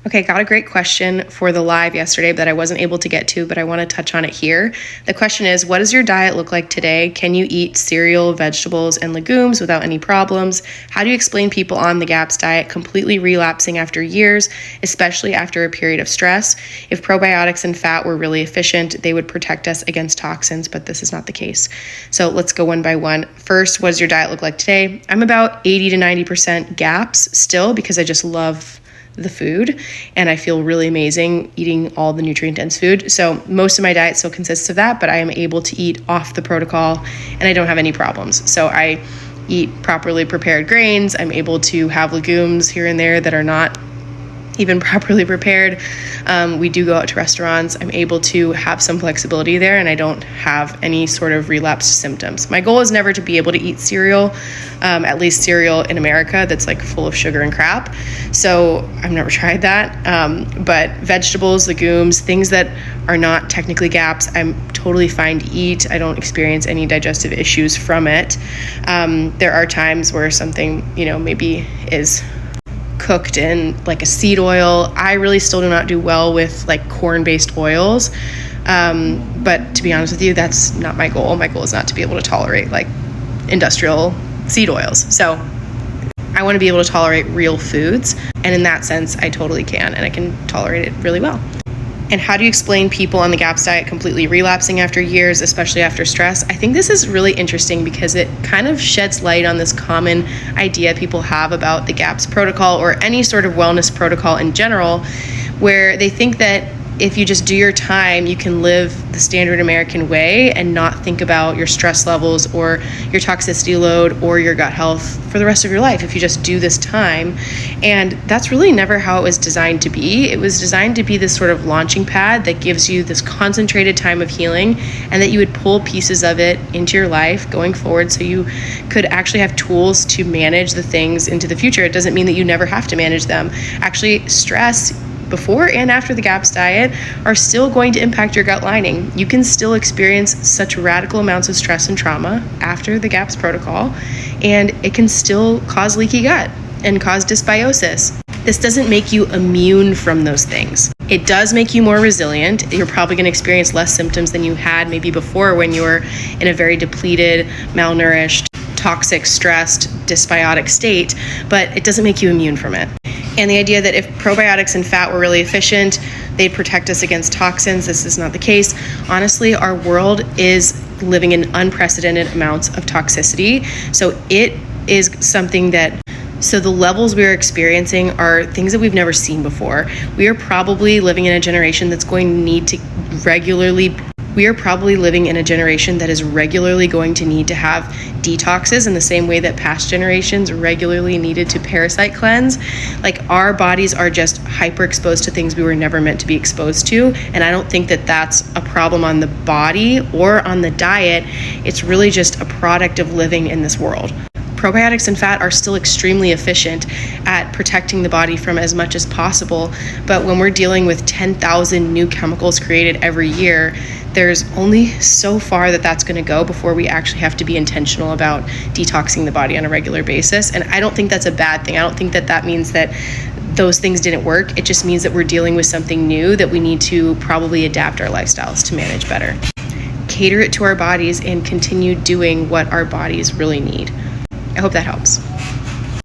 Okay, got a great question for the live yesterday that I wasn't able to get to, but I want to touch on it here. The question is, what does your diet look like today? Can you eat cereal, vegetables, and legumes without any problems? How do you explain people on the GAPS diet completely relapsing after years, especially after a period of stress? If probiotics and fat were really efficient, they would protect us against toxins, but this is not the case. So let's go one by one. First, what does your diet look like today? I'm about 80 to 90% GAPS still because I just love the food and I feel really amazing eating all the nutrient dense food. So most of my diet still consists of that, but I am able to eat off the protocol and I don't have any problems. So I eat properly prepared grains. I'm able to have legumes here and there that are not even properly prepared. We do go out to restaurants. I'm able to have some flexibility there and I don't have any sort of relapsed symptoms. My goal is never to be able to eat cereal, at least cereal in America that's like full of sugar and crap. So I've never tried that. But vegetables, legumes, things that are not technically GAPS, I'm totally fine to eat. I don't experience any digestive issues from it. There are times where something, maybe is cooked in like a seed oil. I really still do not do well with like corn-based oils. But to be honest with you, that's not my goal. My goal is not to be able to tolerate like industrial seed oils. So I want to be able to tolerate real foods. And in that sense, I totally can, and I can tolerate it really well. And how do you explain people on the GAPS diet completely relapsing after years, especially after stress? I think this is really interesting because it kind of sheds light on this common idea people have about the GAPS protocol or any sort of wellness protocol in general, where they think that if you just do your time, you can live the standard American way and not think about your stress levels or your toxicity load or your gut health for the rest of your life if you just do this time. And that's really never how it was designed to be. It was designed to be this sort of launching pad that gives you this concentrated time of healing and that you would pull pieces of it into your life going forward so you could actually have tools to manage the things into the future. It doesn't mean that you never have to manage them. Actually, stress before and after the GAPS diet are still going to impact your gut lining. You can still experience such radical amounts of stress and trauma after the GAPS protocol, and it can still cause leaky gut and cause dysbiosis. This doesn't make you immune from those things. It does make you more resilient. You're probably going to experience less symptoms than you had maybe before when you were in a very depleted, malnourished, toxic, stressed, dysbiotic state, but it doesn't make you immune from it. And the idea that if probiotics and fat were really efficient, they'd protect us against toxins, this is not the case. Honestly, our world is living in unprecedented amounts of toxicity. So it is something so the levels we're experiencing are things that we've never seen before. We are probably living in a generation that's going to need to is regularly going to need to have detoxes in the same way that past generations regularly needed to parasite cleanse. Like, our bodies are just hyper exposed to things we were never meant to be exposed to. And I don't think that that's a problem on the body or on the diet. It's really just a product of living in this world. Probiotics and fat are still extremely efficient at protecting the body from as much as possible. But when we're dealing with 10,000 new chemicals created every year, there's only so far that that's going to go before we actually have to be intentional about detoxing the body on a regular basis. And I don't think that's a bad thing. I don't think that that means that those things didn't work. It just means that we're dealing with something new that we need to probably adapt our lifestyles to manage better. Cater it to our bodies and continue doing what our bodies really need. I hope that helps.